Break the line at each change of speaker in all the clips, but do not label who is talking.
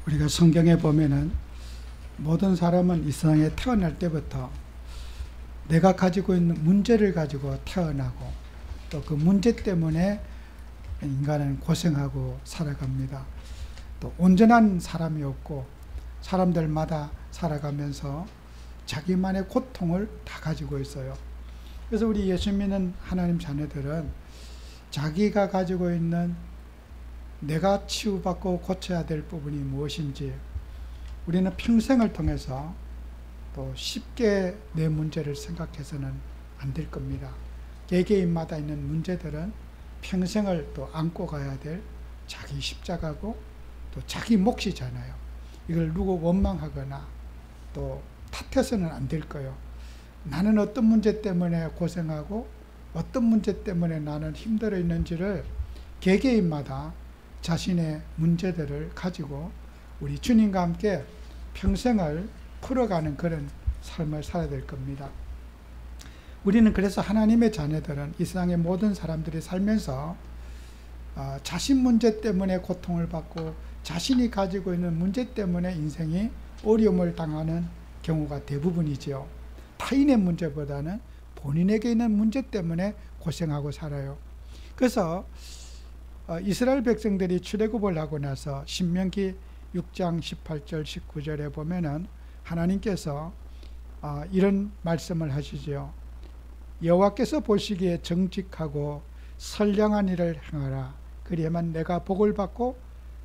우리가 성경에 보면은 모든 사람은 이 세상에 태어날 때부터 내가 가지고 있는 문제를 가지고 태어나고 또 그 문제 때문에 인간은 고생하고 살아갑니다. 또 온전한 사람이 없고 사람들마다 살아가면서 자기만의 고통을 다 가지고 있어요. 그래서 우리 예수 믿는 하나님 자녀들은 자기가 가지고 있는 내가 치유받고 고쳐야 될 부분이 무엇인지 우리는 평생을 통해서 또 쉽게 내 문제를 생각해서는 안 될 겁니다. 개개인마다 있는 문제들은 평생을 또 안고 가야 될 자기 십자가고 또 자기 몫이잖아요. 이걸 누구 원망하거나 또 탓해서는 안 될 거예요. 나는 어떤 문제 때문에 고생하고 어떤 문제 때문에 나는 힘들어 있는지를 개개인마다 자신의 문제들을 가지고 우리 주님과 함께 평생을 풀어가는 그런 삶을 살아야 될 겁니다. 우리는 그래서 하나님의 자녀들은 이 세상의 모든 사람들이 살면서 자신 문제 때문에 고통을 받고 자신이 가지고 있는 문제 때문에 인생이 어려움을 당하는 경우가 대부분이지요. 타인의 문제보다는 본인에게 있는 문제 때문에 고생하고 살아요. 그래서 이스라엘 백성들이 출애굽을 하고 나서 신명기 6장 18절 19절에 보면은 하나님께서 이런 말씀을 하시죠. 여호와께서 보시기에 정직하고 선량한 일을 행하라. 그리하면 내가 복을 받고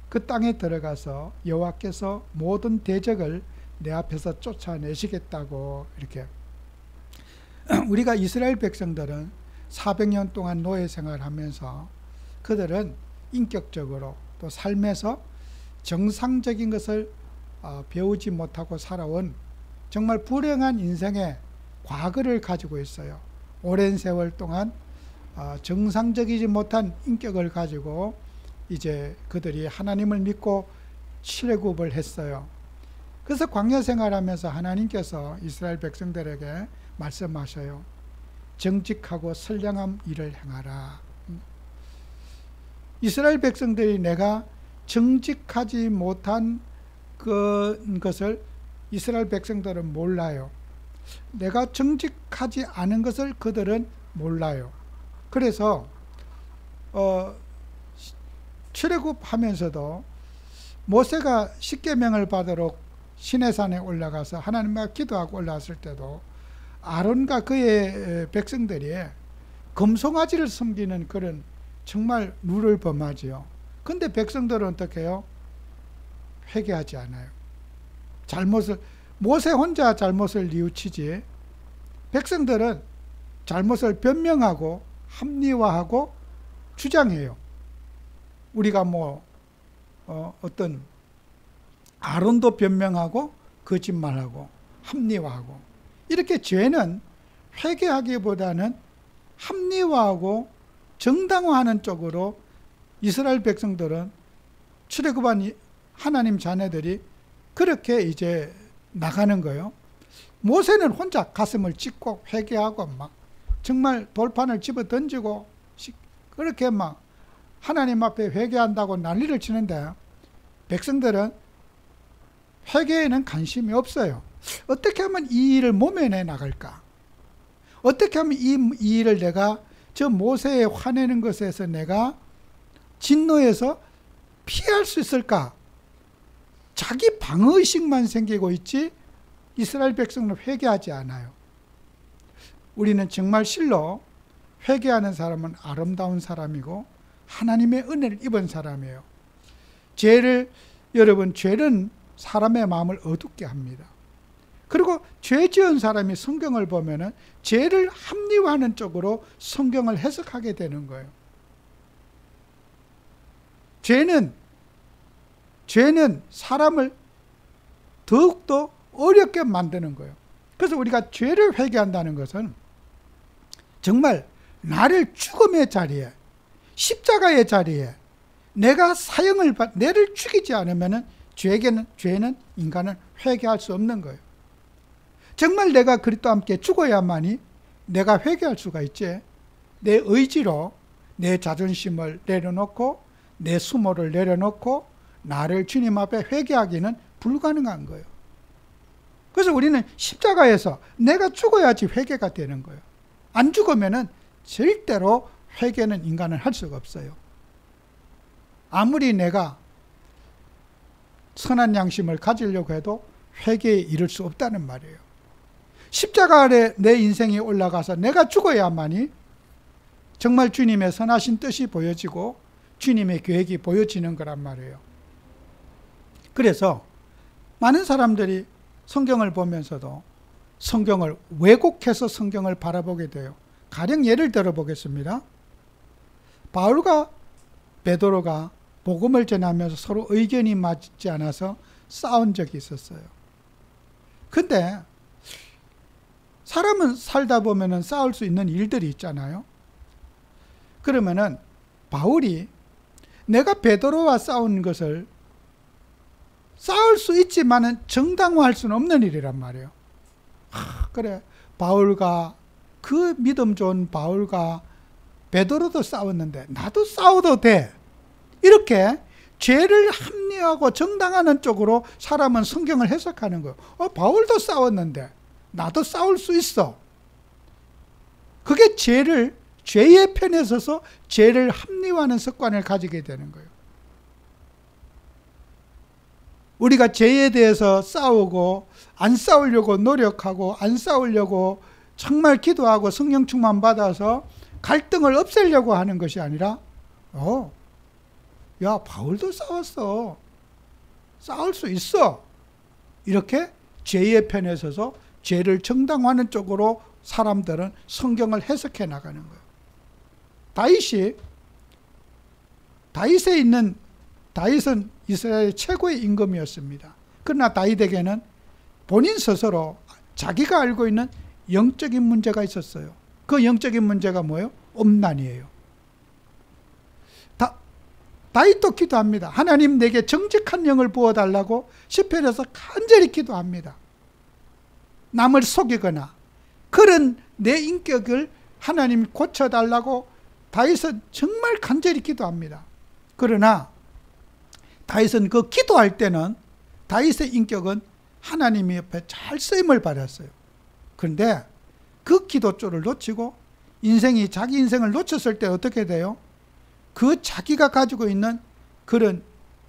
그 땅에 들어가서 여호와께서 모든 대적을 내 앞에서 쫓아내시겠다고. 이렇게 우리가 이스라엘 백성들은 400년 동안 노예 생활하면서 그들은 인격적으로 또 삶에서 정상적인 것을 배우지 못하고 살아온 정말 불행한 인생의 과거를 가지고 있어요. 오랜 세월 동안 정상적이지 못한 인격을 가지고 이제 그들이 하나님을 믿고 출애굽을 했어요. 그래서 광야 생활하면서 하나님께서 이스라엘 백성들에게 말씀하셔요. 정직하고 선량한 일을 행하라. 이스라엘 백성들이 내가 정직하지 못한 것을 이스라엘 백성들은 몰라요. 내가 정직하지 않은 것을 그들은 몰라요. 그래서 출애굽하면서도 모세가 십계명을 받으러 시내산에 올라가서 하나님과 기도하고 올라왔을 때도 아론과 그의 백성들이 금송아지를 섬기는 그런 정말 룰을 범하지요. 근데 백성들은 어떻게 해요? 회개하지 않아요. 모세 혼자 잘못을 뉘우치지 백성들은 잘못을 변명하고 합리화하고 주장해요. 우리가 어떤 아론도 변명하고 거짓말하고 합리화하고 이렇게 죄는 회개하기보다는 합리화하고 정당화하는 쪽으로 이스라엘 백성들은 출애굽한 하나님 자녀들이 그렇게 이제 나가는 거예요. 모세는 혼자 가슴을 찢고 회개하고 막 정말 돌판을 집어 던지고 그렇게 막 하나님 앞에 회개한다고 난리를 치는데 백성들은 회개에는 관심이 없어요. 어떻게 하면 이 일을 모면해 나갈까? 어떻게 하면 이 일을 내가 저 모세의 화내는 것에서 내가 진노해서 피할 수 있을까? 자기 방어의식만 생기고 있지 이스라엘 백성은 회개하지 않아요. 우리는 정말 실로 회개하는 사람은 아름다운 사람이고 하나님의 은혜를 입은 사람이에요. 여러분 죄는 사람의 마음을 어둡게 합니다. 그리고 죄 지은 사람이 성경을 보면은 죄를 합리화하는 쪽으로 성경을 해석하게 되는 거예요. 죄는 사람을 더욱더 어렵게 만드는 거예요. 그래서 우리가 죄를 회개한다는 것은 정말 나를 죽음의 자리에 십자가의 자리에 내가 내를 죽이지 않으면 죄는 인간은 회개할 수 없는 거예요. 정말 내가 그리스도와 함께 죽어야만이 내가 회개할 수가 있지. 내 의지로 내 자존심을 내려놓고 내 수모를 내려놓고 나를 주님 앞에 회개하기는 불가능한 거예요. 그래서 우리는 십자가에서 내가 죽어야지 회개가 되는 거예요. 안 죽으면은 절대로 회개는 인간은 할 수가 없어요. 아무리 내가 선한 양심을 가지려고 해도 회개에 이를 수 없다는 말이에요. 십자가 아래 내 인생이 올라가서 내가 죽어야만이 정말 주님의 선하신 뜻이 보여지고 주님의 계획이 보여지는 거란 말이에요. 그래서 많은 사람들이 성경을 보면서도 성경을 왜곡해서 성경을 바라보게 돼요. 가령 예를 들어 보겠습니다. 바울과 베드로가 복음을 전하면서 서로 의견이 맞지 않아서 싸운 적이 있었어요. 근데 사람은 살다 보면은 싸울 수 있는 일들이 있잖아요. 그러면은 바울이 내가 베드로와 싸운 것을 싸울 수 있지만은 정당화할 수는 없는 일이란 말이에요. 그래, 바울과 그 믿음 좋은 바울과 베드로도 싸웠는데 나도 싸워도 돼. 이렇게 죄를 합리화하고 정당화하는 쪽으로 사람은 성경을 해석하는 거예요. 바울도 싸웠는데 나도 싸울 수 있어. 그게 죄의 편에 서서 죄를 합리화하는 습관을 가지게 되는 거예요. 우리가 죄에 대해서 싸우고 안 싸우려고 노력하고 안 싸우려고 정말 기도하고 성령 충만 받아서 갈등을 없애려고 하는 것이 아니라 야, 바울도 싸웠어. 싸울 수 있어. 이렇게 죄의 편에 서서 죄를 정당화하는 쪽으로 사람들은 성경을 해석해 나가는 거예요. 다윗은 이스라엘 최고의 임금이었습니다. 그러나 다윗에게는 본인 스스로 자기가 알고 있는 영적인 문제가 있었어요. 그 영적인 문제가 뭐예요? 음란이에요. 다윗도 기도합니다. 하나님 내게 정직한 영을 부어달라고 시편에서 간절히 기도합니다. 남을 속이거나 그런 내 인격을 하나님 고쳐달라고 다윗은 정말 간절히 기도합니다. 그러나 다윗은 그 기도할 때는 다윗의 인격은 하나님 옆에 잘 쓰임을 받았어요. 그런데 그 기도줄을 놓치고 자기 인생을 놓쳤을 때 어떻게 돼요? 그 자기가 가지고 있는 그런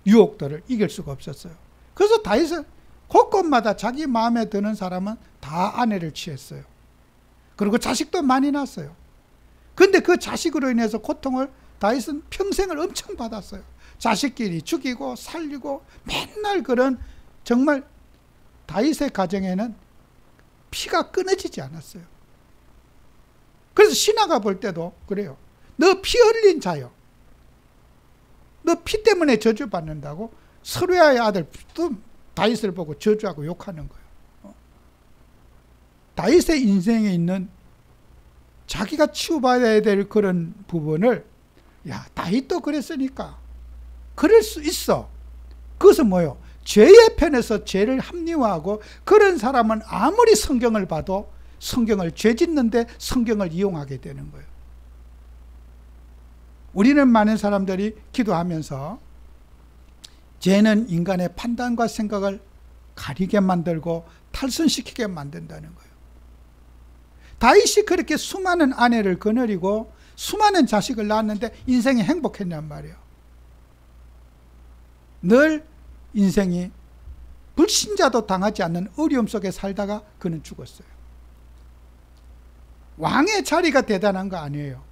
유혹들을 이길 수가 없었어요. 그래서 다윗은 곳곳마다 자기 마음에 드는 사람은 다 아내를 취했어요. 그리고 자식도 많이 낳았어요. 그런데 그 자식으로 인해서 고통을 다윗은 평생을 엄청 받았어요. 자식끼리 죽이고 살리고 맨날 그런 정말 다윗의 가정에는 피가 끊어지지 않았어요. 그래서 신하가 볼 때도 그래요. 너 피 흘린 자요. 너 피 때문에 저주받는다고 서루야의 아들 또 다윗을 보고 저주하고 욕하는 거예요. 다윗의 인생에 있는 자기가 치유받아야 될 그런 부분을 다윗도 그랬으니까 그럴 수 있어. 그것은 뭐예요? 죄의 편에서 죄를 합리화하고 그런 사람은 아무리 성경을 봐도 성경을 죄 짓는데 성경을 이용하게 되는 거예요. 우리는 많은 사람들이 기도하면서 죄는 인간의 판단과 생각을 가리게 만들고 탈선시키게 만든다는 거예요. 다윗이 그렇게 수많은 아내를 거느리고 수많은 자식을 낳았는데 인생이 행복했냔 말이에요. 늘 인생이 불신자도 당하지 않는 어려움 속에 살다가 그는 죽었어요. 왕의 자리가 대단한 거 아니에요.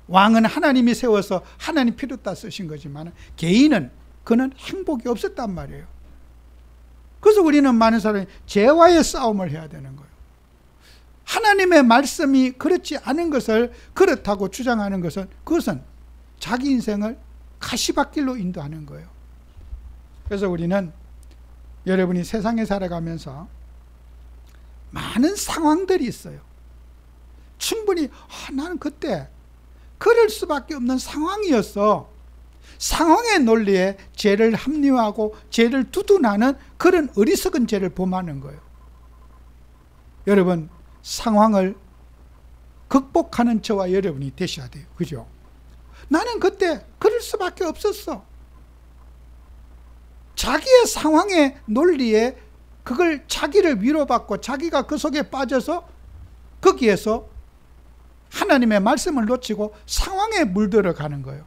왕은 하나님이 세워서 하나님 필요 따 쓰신 거지만 개인은 그는 행복이 없었단 말이에요. 그래서 우리는 많은 사람이 죄와의 싸움을 해야 되는 거예요. 하나님의 말씀이 그렇지 않은 것을 그렇다고 주장하는 그것은 자기 인생을 가시밭길로 인도하는 거예요. 그래서 우리는 여러분이 세상에 살아가면서 많은 상황들이 있어요. 충분히 나는 그때 그럴 수밖에 없는 상황이었어. 상황의 논리에 죄를 합리화하고 죄를 두둔하는 그런 어리석은 죄를 범하는 거예요. 여러분, 상황을 극복하는 저와 여러분이 되셔야 돼요. 그죠? 나는 그때 그럴 수밖에 없었어. 자기의 상황의 논리에 그걸 자기를 위로받고 자기가 그 속에 빠져서 거기에서 하나님의 말씀을 놓치고 상황에 물들어 가는 거예요.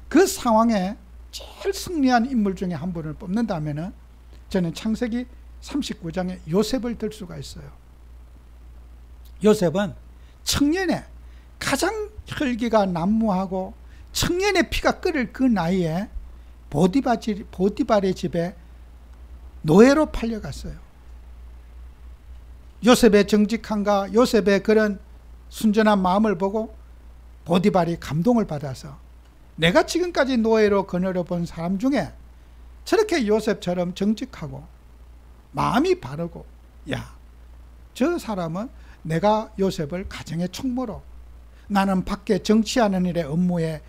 그 상황에 제일 승리한 인물 중에 한 분을 뽑는다면 저는 창세기 39장에 요셉을 들 수가 있어요. 요셉은 청년에 가장 혈기가 난무하고 청년의 피가 끓을 그 나이에 보디발의 집에 노예로 팔려갔어요. 요셉의 정직함과 요셉의 그런 순전한 마음을 보고 보디발이 감동을 받아서 내가 지금까지 노예로 거느려 본 사람 중에 저렇게 요셉처럼 정직하고 마음이 바르고, 야, 저 사람은 내가 요셉을 가정의 총무로, 나는 밖에 정치하는 일에 업무에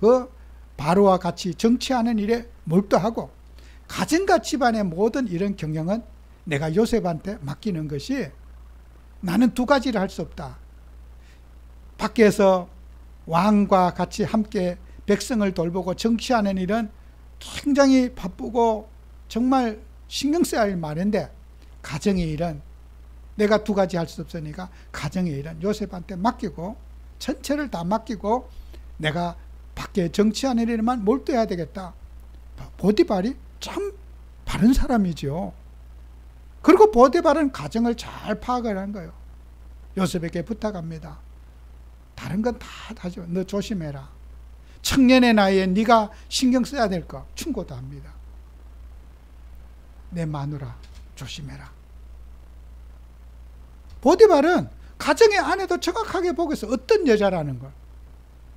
그 바로와 같이 정치하는 일에 몰두하고 가정과 집안의 모든 이런 경영은 내가 요셉한테 맡기는 것이, 나는 두 가지를 할 수 없다. 밖에서 왕과 같이 함께 백성을 돌보고 정치하는 일은 굉장히 바쁘고 정말 신경 써야 할 말인데, 가정의 일은 내가 두 가지 할 수 없으니까 가정의 일은 요셉한테 맡기고 전체를 다 맡기고 내가 밖에 정치하는 일에만 몰두해야 되겠다. 보디발이 참 바른 사람이죠. 그리고 보디발은 가정을 잘 파악을 한 거예요. 요셉에게 부탁합니다. 다른 건 다 하죠. 너 조심해라. 청년의 나이에 네가 신경 써야 될 거 충고도 합니다. 내 마누라 조심해라. 보디발은 가정의 아내도 정확하게 보고 있어요. 어떤 여자라는 걸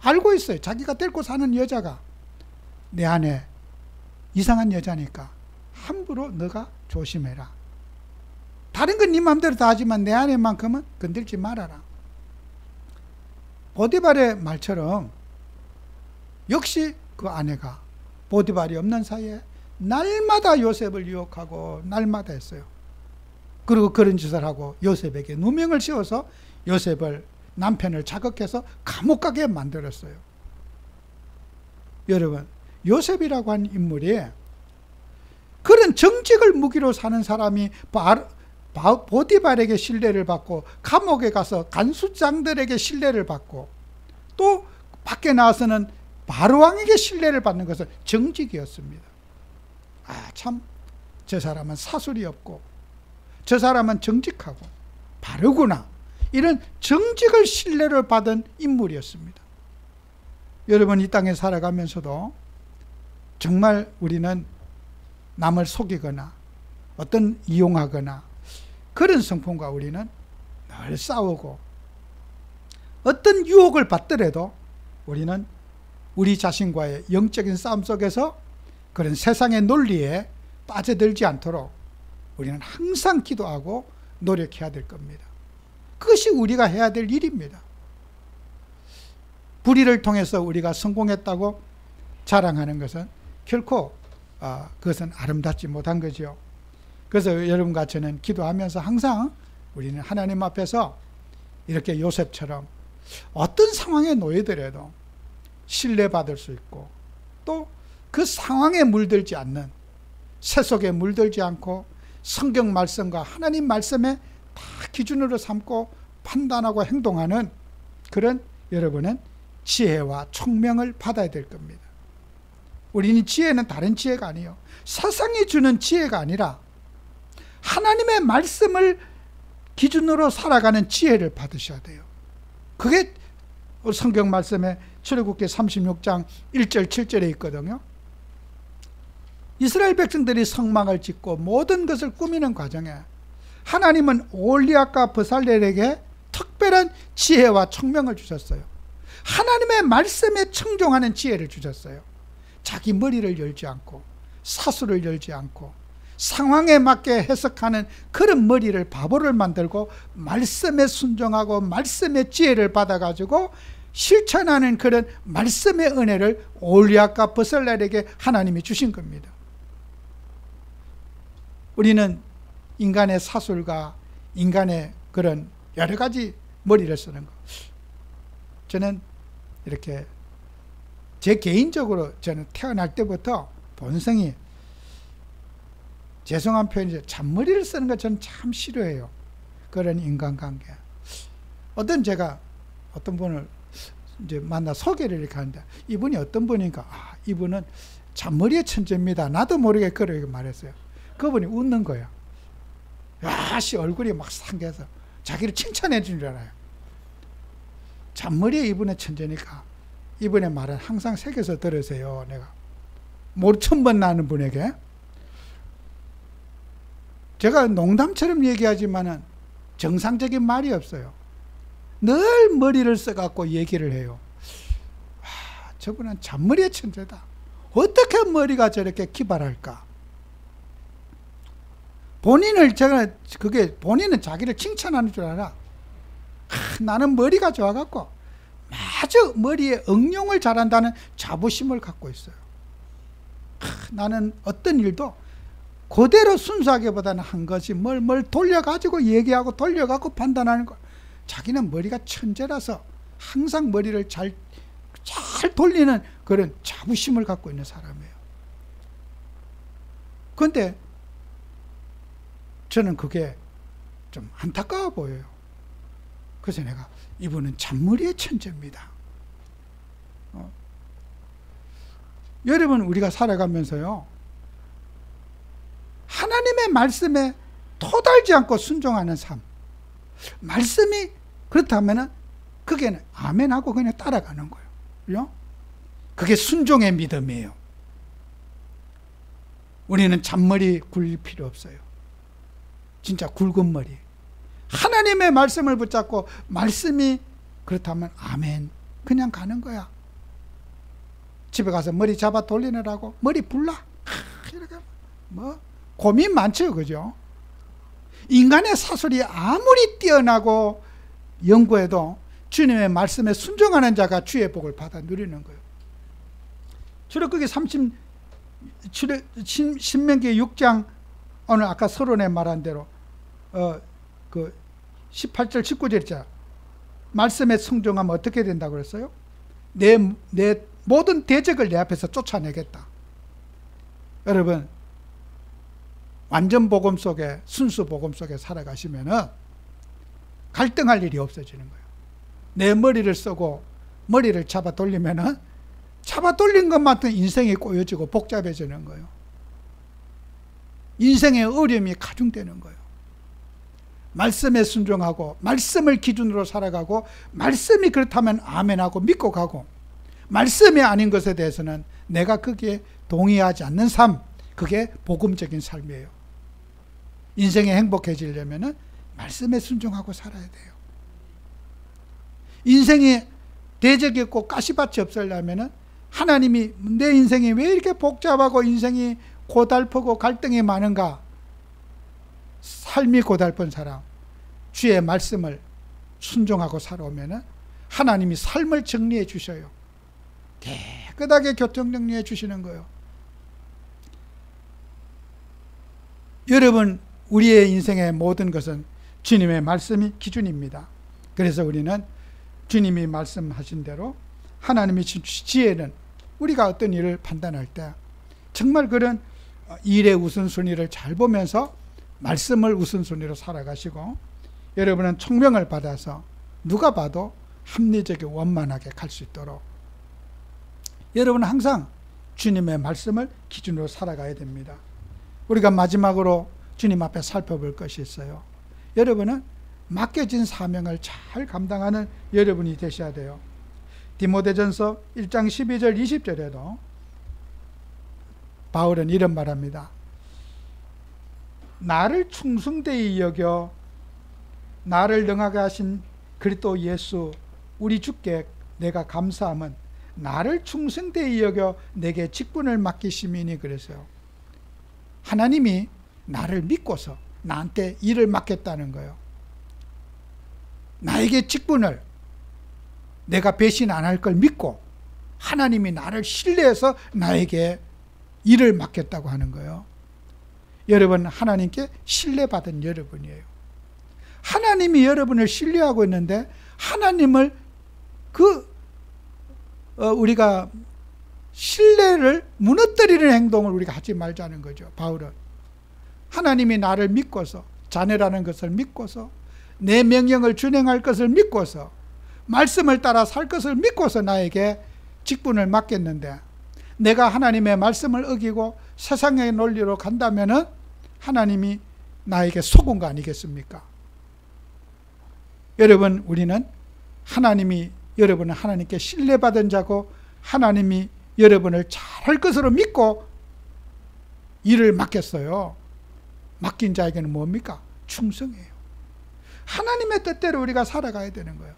알고 있어요. 자기가 데리고 사는 여자가 내 아내 이상한 여자니까 함부로 너가 조심해라. 다른 건 네 마음대로 다 하지만 내 아내만큼은 건들지 말아라. 보디발의 말처럼 역시 그 아내가 보디발이 없는 사이에 날마다 요셉을 유혹하고 날마다 했어요. 그리고 그런 짓을 하고 요셉에게 누명을 씌워서 요셉을, 남편을 자극해서 감옥 가게 만들었어요. 여러분, 요셉이라고 하는 인물이 그런 정직을 무기로 사는 사람이 보디발에게 신뢰를 받고 감옥에 가서 간수장들에게 신뢰를 받고 또 밖에 나와서는 바로왕에게 신뢰를 받는 것은 정직이었습니다. 아, 참, 저 사람은 사술이 없고 저 사람은 정직하고 바르구나, 이런 정직을 신뢰를 받은 인물이었습니다. 여러분, 이 땅에 살아가면서도 정말 우리는 남을 속이거나 어떤 이용하거나 그런 성품과 우리는 늘 싸우고, 어떤 유혹을 받더라도 우리는 우리 자신과의 영적인 싸움 속에서 그런 세상의 논리에 빠져들지 않도록 우리는 항상 기도하고 노력해야 될 겁니다. 그것이 우리가 해야 될 일입니다. 불의를 통해서 우리가 성공했다고 자랑하는 것은 결코 그것은 아름답지 못한 거죠. 그래서 여러분과 저는 기도하면서 항상 우리는 하나님 앞에서 이렇게 요셉처럼 어떤 상황에 놓이더라도 신뢰받을 수 있고, 또 그 상황에 물들지 않는, 새 속에 물들지 않고 성경 말씀과 하나님 말씀에 다 기준으로 삼고 판단하고 행동하는 그런 여러분은 지혜와 총명을 받아야 될 겁니다. 우리는 지혜는 다른 지혜가 아니에요. 세상이 주는 지혜가 아니라 하나님의 말씀을 기준으로 살아가는 지혜를 받으셔야 돼요. 그게 성경 말씀에 출애굽기 36장 1절 7절에 있거든요. 이스라엘 백성들이 성막을 짓고 모든 것을 꾸미는 과정에 하나님은 올리압과 브살렐에게 특별한 지혜와 총명을 주셨어요. 하나님의 말씀에 청종하는 지혜를 주셨어요. 자기 머리를 열지 않고 사수를 열지 않고 상황에 맞게 해석하는 그런 머리를 바보를 만들고 말씀에 순종하고 말씀의 지혜를 받아가지고 실천하는 그런 말씀의 은혜를 올리압과 브살렐에게 하나님이 주신 겁니다. 우리는 인간의 사술과 인간의 그런 여러 가지 머리를 쓰는 것, 저는 이렇게 제 개인적으로 저는 태어날 때부터 본성이, 죄송한 표현이죠. 잔머리를 쓰는 거 저는 참 싫어해요. 그런 인간관계. 제가 어떤 분을 이제 만나 소개를 이렇게 하는데, 이분이 어떤 분인가, 이분은 잔머리의 천재입니다. 나도 모르게 그렇게 말했어요. 그분이 웃는 거야. 야씨, 얼굴이 막 상해서 자기를 칭찬해 준 줄 알아요. 잔머리에 이분의 천재니까 이분의 말은 항상 새겨서 들으세요. 내가 처음 만나는 분에게 제가 농담처럼 얘기하지만은 정상적인 말이 없어요. 늘 머리를 써갖고 얘기를 해요. 저분은 잔머리의 천재다. 어떻게 머리가 저렇게 기발할까? 본인은 자기를 칭찬하는 줄 알아. 나는 머리가 좋아갖고 아주 머리에 응용을 잘한다는 자부심을 갖고 있어요. 나는 어떤 일도 그대로 순수하게보다는 한 것이 뭘 돌려가지고 얘기하고 돌려갖고 판단하는 거. 자기는 머리가 천재라서 항상 머리를 잘 돌리는 그런 자부심을 갖고 있는 사람이에요. 그런데 저는 그게 좀 안타까워 보여요. 그래서 내가 이분은 잔머리의 천재입니다. 여러분, 우리가 살아가면서요, 하나님의 말씀에 토달지 않고 순종하는 삶, 말씀이 그렇다면은 그게 아멘하고 그냥 따라가는 거예요. 그죠? 그게 순종의 믿음이에요. 우리는 잔머리 굴릴 필요 없어요. 진짜 굵은 머리. 하나님의 말씀을 붙잡고 말씀이 그렇다면 아멘 그냥 가는 거야. 집에 가서 머리 잡아 돌리느라고 머리 불라 이렇게 고민 많죠. 그죠? 인간의 사술이 아무리 뛰어나고 연구해도 주님의 말씀에 순종하는 자가 주의 복을 받아 누리는 거예요. 출애굽기 신명기 6장 오늘 아까 서론에 말한 대로 18절 19절 있잖아. 말씀에 순종하면 어떻게 된다고 그랬어요? 내 모든 대적을 내 앞에서 쫓아내겠다. 여러분, 완전 복음 속에, 순수 복음 속에 살아가시면은 갈등할 일이 없어지는 거예요. 내 머리를 쓰고 머리를 잡아 돌리면은 잡아 돌린 것만큼 인생이 꼬여지고 복잡해지는 거예요. 인생의 어려움이 가중되는 거예요. 말씀에 순종하고 말씀을 기준으로 살아가고 말씀이 그렇다면 아멘하고 믿고 가고 말씀이 아닌 것에 대해서는 내가 거기에 동의하지 않는 삶, 그게 복음적인 삶이에요. 인생이 행복해지려면 말씀에 순종하고 살아야 돼요. 인생이 대적이 없고 가시밭이 없으려면 하나님이 내 인생이 왜 이렇게 복잡하고 인생이 고달프고 갈등이 많은가? 삶이 고달픈 사람, 주의 말씀을 순종하고 살아오면 하나님이 삶을 정리해 주셔요. 깨끗하게 교통 정리해 주시는 거예요. 여러분, 우리의 인생의 모든 것은 주님의 말씀이 기준입니다. 그래서 우리는 주님이 말씀하신 대로 하나님이 주신 지혜는 우리가 어떤 일을 판단할 때 정말 그런 일의 우선순위를 잘 보면서 말씀을 우선순위로 살아가시고, 여러분은 총명을 받아서 누가 봐도 합리적이고 원만하게 갈 수 있도록 여러분은 항상 주님의 말씀을 기준으로 살아가야 됩니다. 우리가 마지막으로 주님 앞에 살펴볼 것이 있어요. 여러분은 맡겨진 사명을 잘 감당하는 여러분이 되셔야 돼요. 디모데전서 1장 12절 20절에도 바울은 이런 말합니다. 나를 충성되이 여겨 나를 능하게 하신 그리스도 예수 우리 주께 내가 감사함은 나를 충성되이 여겨 내게 직분을 맡기심이니. 그래서요, 하나님이 나를 믿고서 나한테 일을 맡겼다는 거예요. 나에게 직분을, 내가 배신 안 할 걸 믿고 하나님이 나를 신뢰해서 나에게 일을 맡겼다고 하는 거예요. 여러분, 하나님께 신뢰받은 여러분이에요. 하나님이 여러분을 신뢰하고 있는데 하나님을 우리가 신뢰를 무너뜨리는 행동을 우리가 하지 말자는 거죠. 바울은 하나님이 나를 믿고서, 자녀라는 것을 믿고서, 내 명령을 준행할 것을 믿고서, 말씀을 따라 살 것을 믿고서 나에게 직분을 맡겼는데, 내가 하나님의 말씀을 어기고 세상의 논리로 간다면은 하나님이 나에게 속은 거 아니겠습니까? 여러분, 우리는 여러분은 하나님께 신뢰받은 자고, 하나님이 여러분을 잘할 것으로 믿고 일을 맡겼어요. 맡긴 자에게는 뭡니까? 충성이에요. 하나님의 뜻대로 우리가 살아가야 되는 거예요.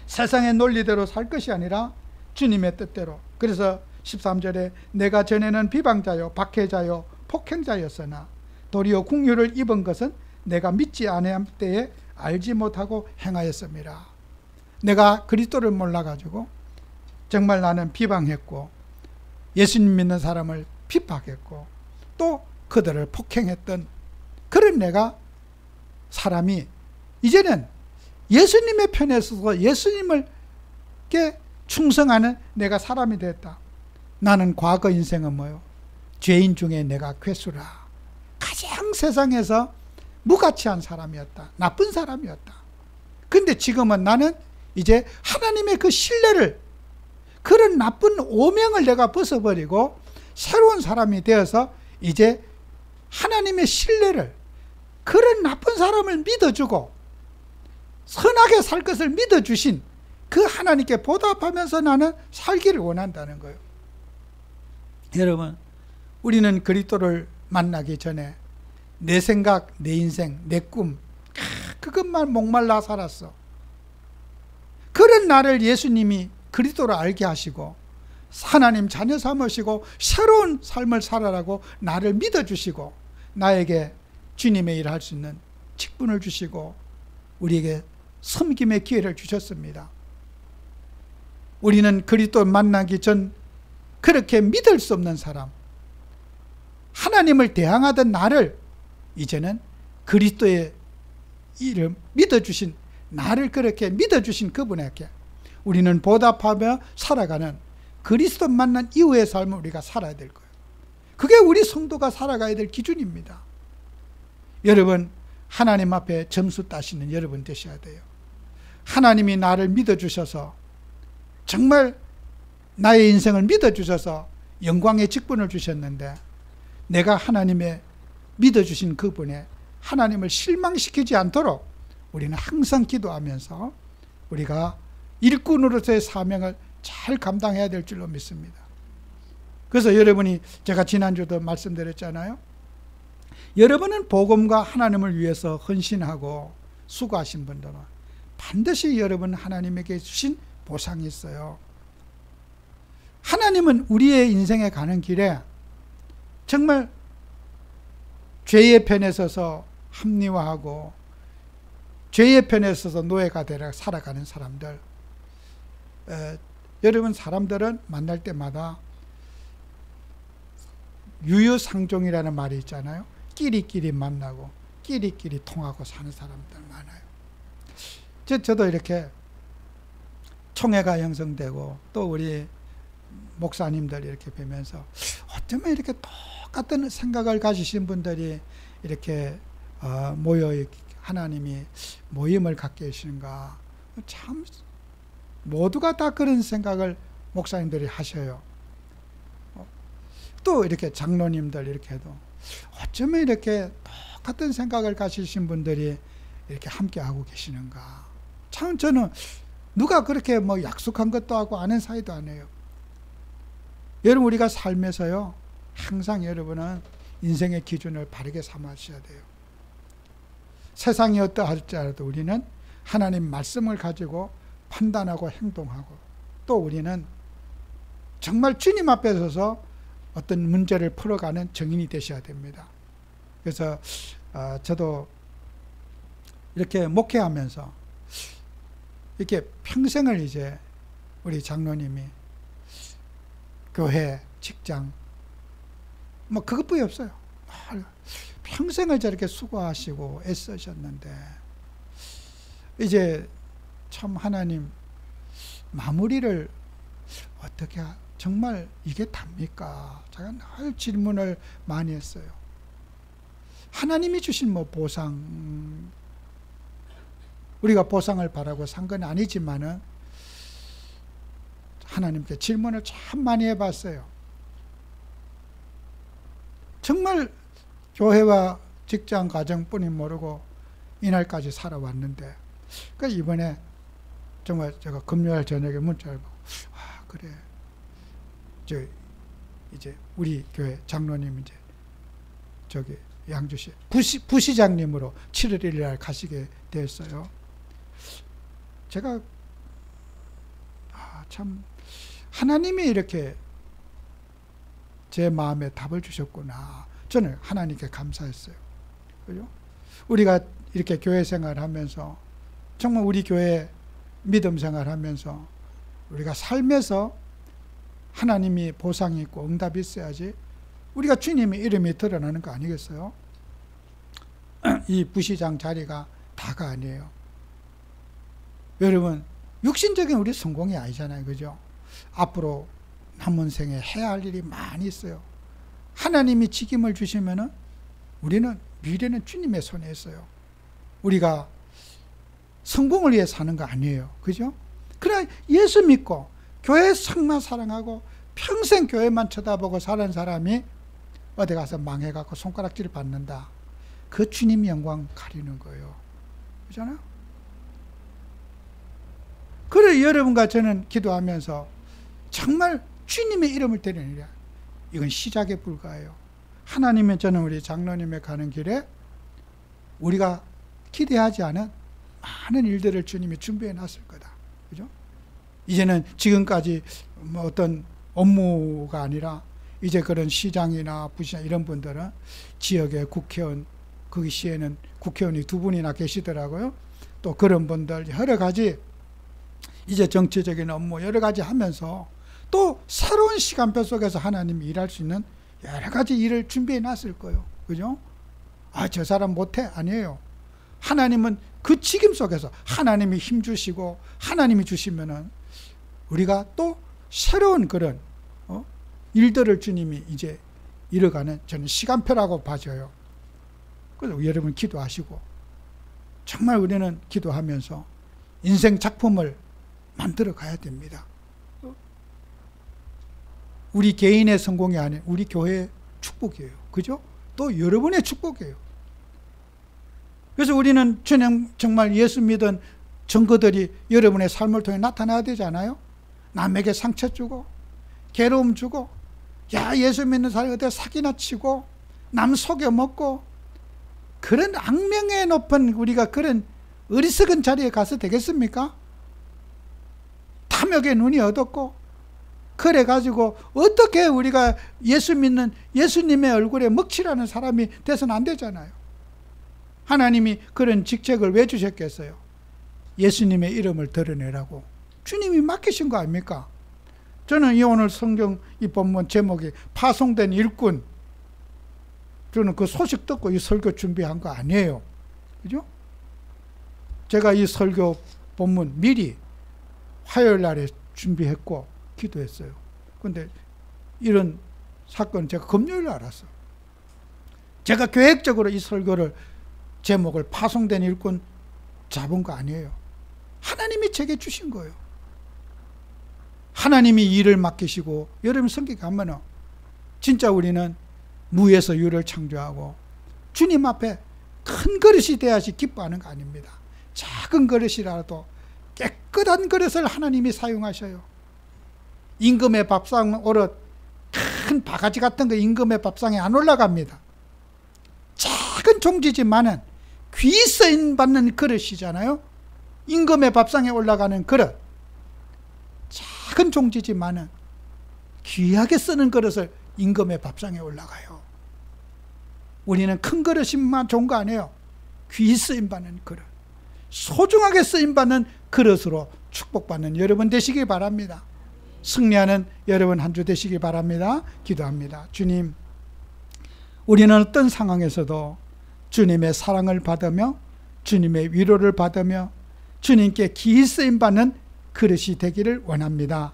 세상의 논리대로 살 것이 아니라 주님의 뜻대로. 그래서 13절에 내가 전에는 비방자요 박해자요 폭행자였으나 도리어 긍휼을 입은 것은 내가 믿지 아니할 때에 알지 못하고 행하였습니다. 내가 그리스도를 몰라가지고 정말 나는 비방했고 예수님 믿는 사람을 핍박했고 또 그들을 폭행했던 그런 내가 사람이 이제는 예수님의 편에 서서 예수님께 충성하는 내가 사람이 됐다. 나는 과거 인생은 뭐요? 죄인 중에 내가 괴수라. 가장 세상에서 무가치한 사람이었다. 나쁜 사람이었다. 근데 지금은 나는 이제 하나님의 그 신뢰를, 그런 나쁜 오명을 내가 벗어버리고 새로운 사람이 되어서 이제 하나님의 신뢰를, 그런 나쁜 사람을 믿어주고 선하게 살 것을 믿어주신 그 하나님께 보답하면서 나는 살기를 원한다는 거예요. 여러분, 우리는 그리스도를 만나기 전에 내 생각, 내 인생, 내 꿈, 그것만 목말라 살았어. 그런 나를 예수님이 그리스도로 알게 하시고 하나님 자녀 삼으시고 새로운 삶을 살아라고 나를 믿어주시고 나에게 주님의 일을 할 수 있는 직분을 주시고 우리에게 섬김의 기회를 주셨습니다. 우리는 그리스도 만나기 전 그렇게 믿을 수 없는 사람, 하나님을 대항하던 나를 이제는 그리스도의 일을 믿어주신, 나를 그렇게 믿어주신 그분에게 우리는 보답하며 살아가는 그리스도 만난 이후의 삶을 우리가 살아야 될 거예요. 그게 우리 성도가 살아가야 될 기준입니다. 여러분, 하나님 앞에 점수 따시는 여러분 되셔야 돼요. 하나님이 나를 믿어주셔서, 정말 나의 인생을 믿어주셔서 영광의 직분을 주셨는데 내가 하나님의 믿어주신 그분에 하나님을 실망시키지 않도록 우리는 항상 기도하면서 우리가 일꾼으로서의 사명을 잘 감당해야 될 줄로 믿습니다. 그래서 여러분이, 제가 지난주도 말씀드렸잖아요. 여러분은 복음과 하나님을 위해서 헌신하고 수고하신 분들은 반드시 여러분 하나님에게 주신 보상이 있어요. 하나님은 우리의 인생에 가는 길에 정말 죄의 편에 서서 합리화하고 죄의 편에 서서 노예가 되려 살아가는 사람들, 여러분, 사람들은 만날 때마다 유유상종이라는 말이 있잖아요. 끼리끼리 만나고 끼리끼리 통하고 사는 사람들 많아요. 저도 이렇게 총회가 형성되고 또 우리 목사님들 이렇게 뵈면서 어쩌면 이렇게 똑같은 생각을 가지신 분들이 이렇게 모여 하나님이 모임을 갖게 하시는가. 참 모두가 다 그런 생각을 목사님들이 하셔요. 또 이렇게 장로님들 이렇게 해도 어쩌면 이렇게 똑같은 생각을 가지신 분들이 이렇게 함께 하고 계시는가. 참 저는 누가 그렇게 뭐 약속한 것도 하고 아는 사이도 아니에요. 여러분, 우리가 삶에서요, 항상 여러분은 인생의 기준을 바르게 삼으셔야 돼요. 세상이 어떠할지라도 우리는 하나님 말씀을 가지고 판단하고 행동하고, 또 우리는 정말 주님 앞에 서서 어떤 문제를 풀어가는 증인이 되셔야 됩니다. 그래서 저도 이렇게 목회하면서 이렇게 평생을 이제 우리 장로님이 교회, 직장, 뭐 그것뿐이 없어요. 평생을 저렇게 수고하시고 애쓰셨는데 이제 참 하나님 마무리를 어떻게 정말 이게 답니까? 제가 늘 질문을 많이 했어요. 하나님이 주신 뭐 보상, 우리가 보상을 바라고 산 건 아니지만은 하나님께 질문을 참 많이 해봤어요. 정말 교회와 직장, 가정뿐이 모르고 이날까지 살아왔는데, 그러니까 이번에 정말 제가 금요일 저녁에 문자를 보고, 아, 그래. 이제 우리 교회 장로님 이제 저기 양주시 부시장님으로 7월 1일 날 가시게 됐어요. 제가 참 하나님이 이렇게 제 마음에 답을 주셨구나. 저는 하나님께 감사했어요. 그죠? 우리가 이렇게 교회 생활하면서 정말 우리 교회 믿음 생활하면서 우리가 삶에서 하나님이 보상이 있고 응답이 있어야지 우리가 주님의 이름이 드러나는 거 아니겠어요? 이 부시장 자리가 다가 아니에요. 여러분, 육신적인 우리 성공이 아니잖아요. 그죠? 앞으로 남은 생에 해야 할 일이 많이 있어요. 하나님이 직임을 주시면은 우리는 미래는 주님의 손에 있어요. 우리가 성공을 위해 사는 거 아니에요. 그죠? 그러나 예수 믿고 교회 정말 사랑하고 평생 교회만 쳐다보고 사는 사람이 어디 가서 망해갖고 손가락질을 받는다. 그 주님 영광 가리는 거예요. 그렇잖아요? 그래 여러분과 저는 기도하면서 정말 주님의 이름을 드리느라 이건 시작에 불과해요. 하나님은 저는 우리 장로님의 가는 길에 우리가 기대하지 않은 많은 일들을 주님이 준비해 놨을 거다. 그죠? 이제는 지금까지 뭐 어떤 업무가 아니라 이제 그런 시장이나 부시장 이런 분들은 지역의 국회의원, 거기 시에는 국회의원이 2분이나 계시더라고요. 또 그런 분들 여러 가지 이제 정치적인 업무 여러 가지 하면서 또 새로운 시간표 속에서 하나님이 일할 수 있는 여러 가지 일을 준비해 놨을 거예요. 그죠? 아, 저 사람 못해? 아니에요. 하나님은 그 직임 속에서 하나님이 힘 주시고 하나님이 주시면은 우리가 또 새로운 그런 일들을 주님이 이제 이뤄가는 저는 시간표라고 봐져요. 그래서 여러분 기도하시고 정말 우리는 기도하면서 인생 작품을 만들어 가야 됩니다. 우리 개인의 성공이 아닌 우리 교회의 축복이에요. 그죠? 또 여러분의 축복이에요. 그래서 우리는 정말 예수 믿은 증거들이 여러분의 삶을 통해 나타나야 되잖아요. 남에게 상처 주고 괴로움 주고 야 예수 믿는 사람이 어디 사기나 치고 남 속여 먹고 그런 악명에 높은 우리가 그런 어리석은 자리에 가서 되겠습니까? 탐욕의 눈이 어둡고 그래가지고 어떻게 우리가 예수 믿는 예수님의 얼굴에 먹칠하는 사람이 돼서는 안 되잖아요. 하나님이 그런 직책을 왜 주셨겠어요? 예수님의 이름을 드러내라고 주님이 맡기신 거 아닙니까? 저는 이 오늘 성경 이 본문 제목이 파송된 일꾼, 저는 그 소식 듣고 이 설교 준비한 거 아니에요. 그죠? 제가 이 설교 본문 미리 화요일 날에 준비했고 기도했어요. 근데 이런 사건 제가 금요일 날 알았어요. 제가 계획적으로 이 설교를 제목을 파송된 일꾼 잡은 거 아니에요. 하나님이 제게 주신 거예요. 하나님이 일을 맡기시고 여러분 성경 가면은 진짜 우리는 무에서 유를 창조하고 주님 앞에 큰 그릇이 돼야지 기뻐하는 거 아닙니다. 작은 그릇이라도 깨끗한 그릇을 하나님이 사용하셔요. 임금의 밥상 오릇 큰 바가지 같은 거 임금의 밥상에 안 올라갑니다. 작은 종지지만은 귀 쓰임 받는 그릇이잖아요. 임금의 밥상에 올라가는 그릇, 작은 종지지만은 귀하게 쓰는 그릇을 임금의 밥상에 올라가요. 우리는 큰 그릇이만 좋은 거 아니에요. 귀 쓰임 받는 그릇, 소중하게 쓰임 받는 그릇으로 축복받는 여러분 되시기 바랍니다. 승리하는 여러분 한 주 되시기 바랍니다. 기도합니다. 주님, 우리는 어떤 상황에서도 주님의 사랑을 받으며 주님의 위로를 받으며 주님께 기이 쓰임 받는 그릇이 되기를 원합니다.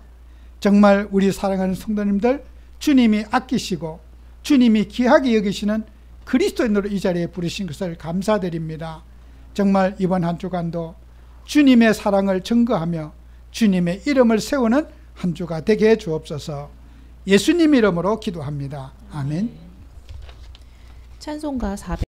정말 우리 사랑하는 성도님들, 주님이 아끼시고 주님이 귀하게 여기시는 그리스도인으로 이 자리에 부르신 것을 감사드립니다. 정말 이번 한 주간도 주님의 사랑을 증거하며 주님의 이름을 세우는 한 주가 되게 해 주옵소서. 예수님 이름으로 기도합니다. 아멘.
찬송가 400